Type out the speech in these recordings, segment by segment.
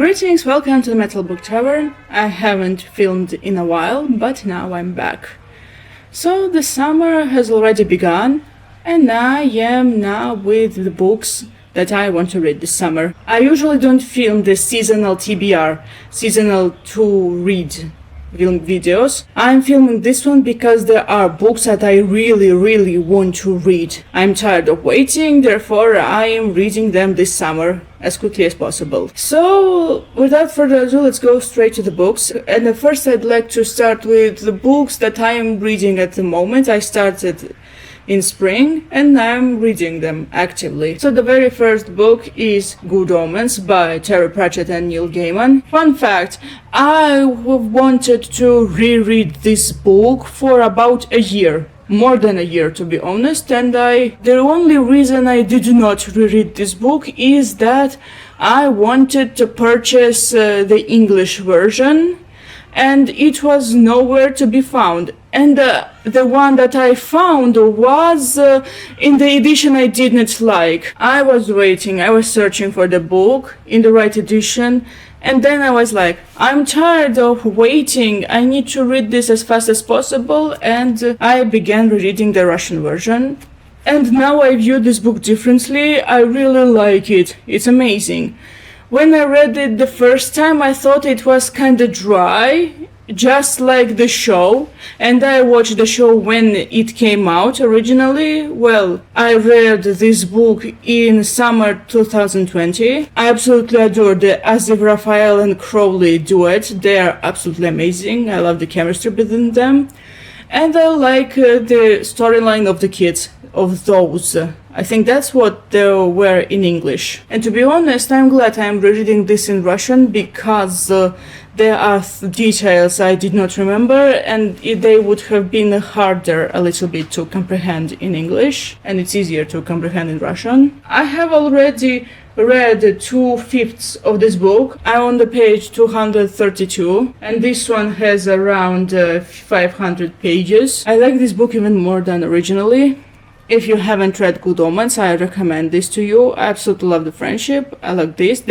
Greetings, welcome to the Metal Book Tavern. I haven't filmed in a while, but now I'm back. So the summer has already begun, and I am now with the books that I want to read this summer. I usually don't film the seasonal TBR, seasonal to read film videos. I'm filming this one because there are books that I really want to read. I'm tired of waiting, therefore I am reading them this summer as quickly as possible. So without further ado, let's go straight to the books. And first I'd like to start with the books that I am reading at the moment. I started in spring and I'm reading them actively. So the very first book is Good Omens by Terry Pratchett and Neil Gaiman. Fun fact, I wanted to reread this book for about a year. More than a year, to be honest, and the only reason I did not reread this book is that I wanted to purchase the English version, and it was nowhere to be found. And the one that I found was in the edition I didn't like. I was waiting, I was searching for the book in the right edition, and then I was like, I'm tired of waiting, I need to read this as fast as possible, and I began reading the Russian version. And now I view this book differently. I really like it, it's amazing. When I read it the first time, I thought it was kinda dry, just like the show, and I watched the show when it came out originally. Well, I read this book in summer 2020. I absolutely adore the as if Raphael and Crowley duet. They are absolutely amazing. I love the chemistry between them. And I like the storyline of the kids, of those. I think that's what they were in English. And to be honest, I'm glad I'm reading this in Russian because there are details I did not remember and they would have been harder a little bit to comprehend in English, and it's easier to comprehend in Russian. I have already read 2/5 of this book. I'm on the page 232, and this one has around 500 pages. I like this book even more than originally. If you haven't read Good Omens, I recommend this to you. I absolutely love the friendship. I like this.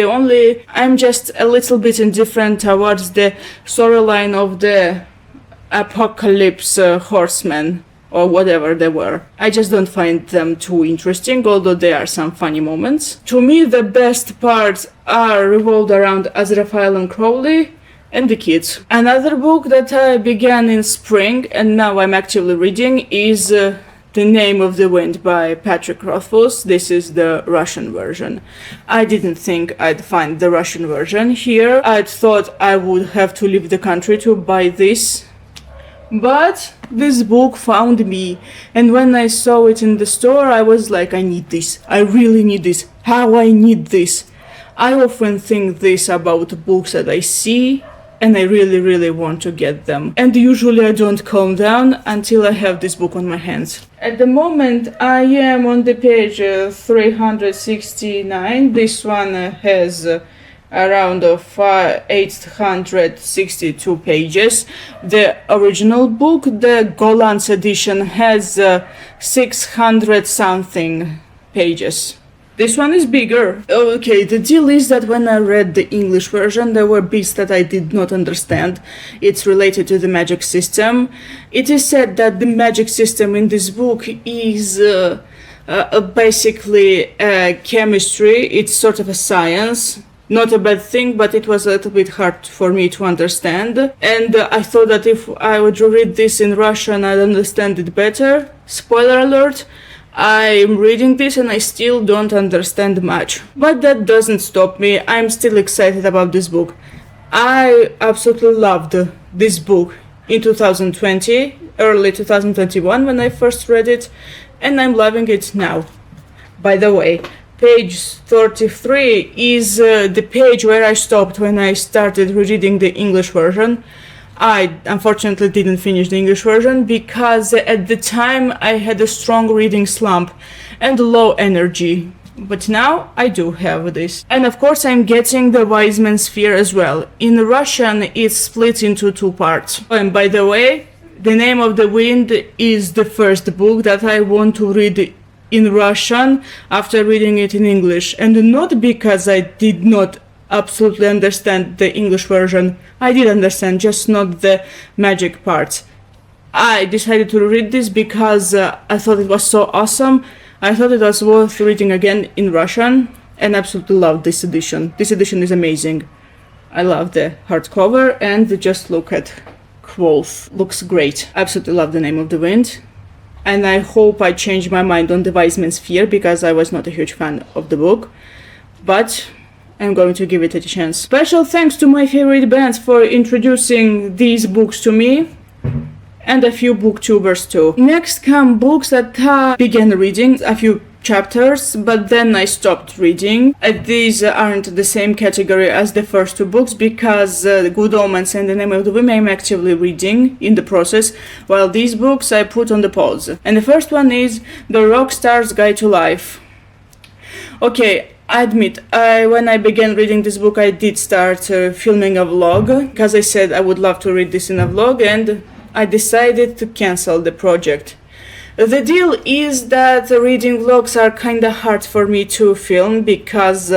I'm just a little bit indifferent towards the storyline of the apocalypse horsemen, or whatever they were. I just don't find them too interesting, although there are some funny moments. To me, the best parts are revolved around Azrael and Crowley and the kids. Another book that I began in spring and now I'm actively reading is The Name of the Wind by Patrick Rothos. This is the Russian version. I didn't think I'd find the Russian version here. I thought I would have to leave the country to buy this. But this book found me, and when I saw it in the store, I was like, I need this. I really need this. How I need this. I often think this about books that I see, and I really want to get them. And usually I don't calm down until I have this book on my hands. At the moment I am on the page 369. This one has around 862 pages. The original book, the Golan's edition, has 600 something pages. This one is bigger. Okay, the deal is that when I read the English version, there were bits that I did not understand. It's related to the magic system. It is said that the magic system in this book is basically chemistry. It's sort of a science. Not a bad thing, but it was a little bit hard for me to understand. And I thought that if I would read this in Russian, I'd understand it better. Spoiler alert. I'm reading this and I still don't understand much. But that doesn't stop me. I'm still excited about this book. I absolutely loved this book in 2020, early 2021 when I first read it, and I'm loving it now. By the way, page 33 is the page where I stopped when I started reading the English version. I unfortunately didn't finish the English version because at the time I had a strong reading slump and low energy. But now I do have this. And of course I'm getting the Wise Man's Fear as well. In Russian it's split into 2 parts. And by the way, The Name of the Wind is the first book that I want to read in Russian after reading it in English. And not because I did not absolutely understand the English version. I did understand, just not the magic parts. I decided to read this because I thought it was so awesome. I thought it was worth reading again in Russian, and absolutely loved this edition. This edition is amazing. I love the hardcover, and just look at Quoth. Looks great. Absolutely love The Name of the Wind. And I hope I changed my mind on The Wise Man's Fear, because I was not a huge fan of the book. But I'm going to give it a chance. Special thanks to my favorite bands for introducing these books to me, and a few booktubers too. Next come books that I began reading, a few chapters, but then I stopped reading. These aren't the same category as the first two books, because Good Omens and The Name of the Wind I'm actively reading in the process, while these books I put on the pause. And the first one is The Rockstar'S Guide to Life. Okay, I admit, when I began reading this book, I did start filming a vlog, because I said I would love to read this in a vlog, and I decided to cancel the project. The deal is that reading vlogs are kinda hard for me to film, because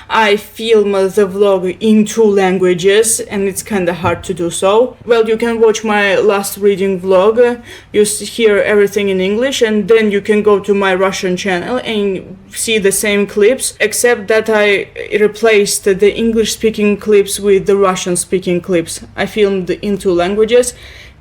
I film the vlog in 2 languages and it's kinda hard to do so. Well, you can watch my last reading vlog, you hear everything in English, and then you can go to my Russian channel and see the same clips, except that I replaced the English speaking clips with the Russian speaking clips. I filmed in 2 languages.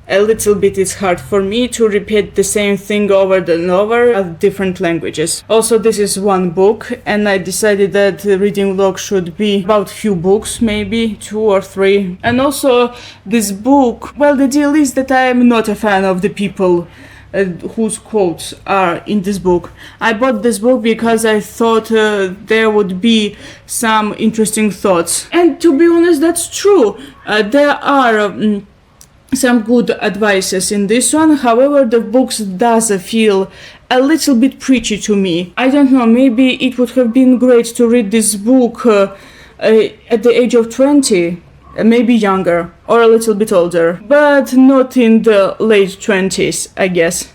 A little bit it's hard for me to repeat the same thing over and over at different languages. Also, this is one book, and I decided that the reading vlog should be about few books, maybe 2 or 3. And also, this book, well, the deal is that I am not a fan of the people whose quotes are in this book. I bought this book because I thought there would be some interesting thoughts. And to be honest, that's true. There are some good advices in this one. However, the book does feel a little bit preachy to me. I don't know, maybe it would have been great to read this book at the age of 20, maybe younger, or a little bit older, but not in the late 20s, I guess.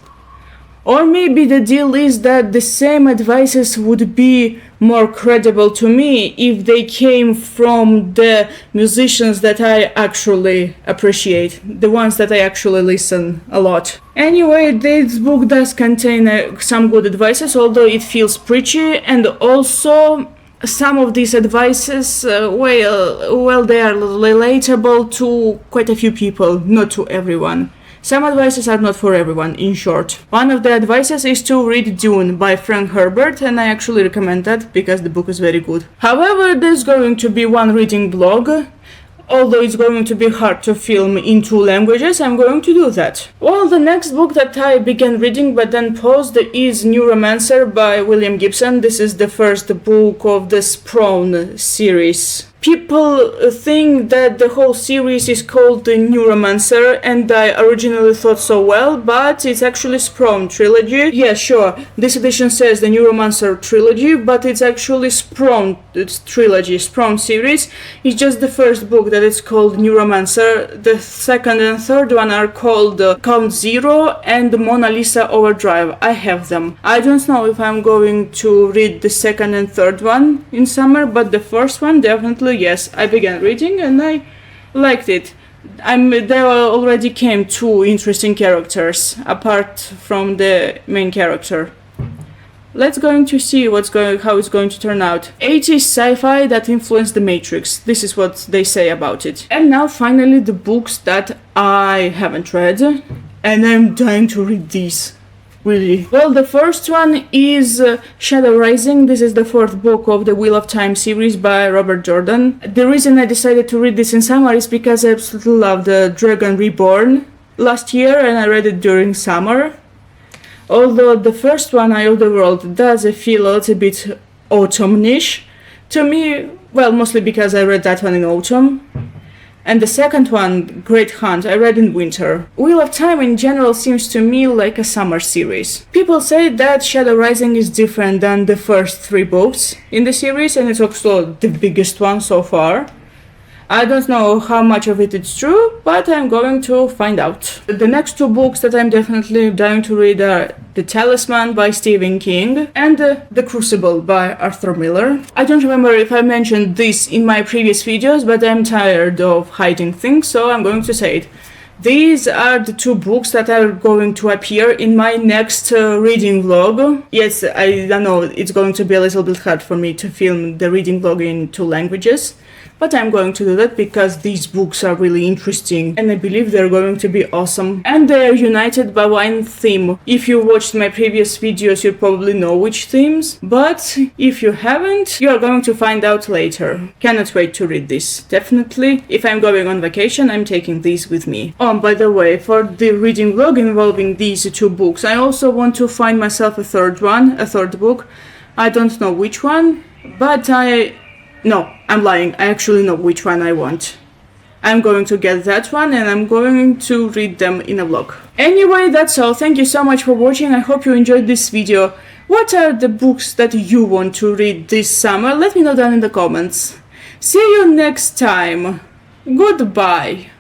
Or maybe the deal is that the same advices would be more credible to me if they came from the musicians that I actually appreciate, the ones that I actually listen a lot. Anyway, this book does contain some good advices, although it feels preachy, and also some of these advices, they are relatable to quite a few people, not to everyone. Some advices are not for everyone, in short. One of the advices is to read Dune by Frank Herbert, and I actually recommend that because the book is very good. However, there's going to be one reading blog. Although it's going to be hard to film in 2 languages, I'm going to do that. Well, the next book that I began reading but then paused is Neuromancer by William Gibson. This is the first book of the Sprawn series. People think that the whole series is called the Neuromancer, and I originally thought so well, but it's actually Sprawn trilogy. Yeah, sure, this edition says the Neuromancer trilogy, but it's actually Sprawn trilogy, Sprawn series. It's just the first book that is called Neuromancer. The second and third one are called Count Zero and Mona Lisa Overdrive. I have them. I don't know if I'm going to read the second and third one in summer, but the first one definitely yes. I began reading and I liked it. There already came 2 interesting characters apart from the main character. Let's going to see how it's going to turn out. 80s sci-fi that influenced The Matrix. This is what they say about it. And now finally the books that I haven't read, and I'm dying to read these. Really. Well, the first one is Shadow Rising. This is the 4th book of the Wheel of Time series by Robert Jordan. The reason I decided to read this in summer is because I absolutely loved Dragon Reborn last year, and I read it during summer. Although the first one, Eye of the World, does feel a little bit autumn-ish to me, well, mostly because I read that one in autumn. And the second one, Great Hunt, I read in winter. Wheel of Time in general seems to me like a summer series. People say that Shadow Rising is different than the first 3 books in the series, and it's also the biggest one so far. I don't know how much of it is true, but I'm going to find out. The next two books that I'm definitely dying to read are The Talisman by Stephen King and The Crucible by Arthur Miller. I don't remember if I mentioned this in my previous videos, but I'm tired of hiding things, so I'm going to say it. These are the two books that are going to appear in my next reading vlog. Yes, I know it's going to be a little bit hard for me to film the reading vlog in two languages, but I'm going to do that because these books are really interesting and I believe they're going to be awesome. And they're united by one theme. If you watched my previous videos, you probably know which themes, but if you haven't, you are going to find out later. Cannot wait to read this. Definitely, if I'm going on vacation, I'm taking these with me. Oh, by the way, for the reading vlog involving these two books, I also want to find myself a third book. I don't know which one, but No, I'm lying. I actually know which one I want. I'm going to get that one and I'm going to read them in a vlog. Anyway, that's all. Thank you so much for watching. I hope you enjoyed this video. What are the books that you want to read this summer? Let me know down in the comments. See you next time. Goodbye.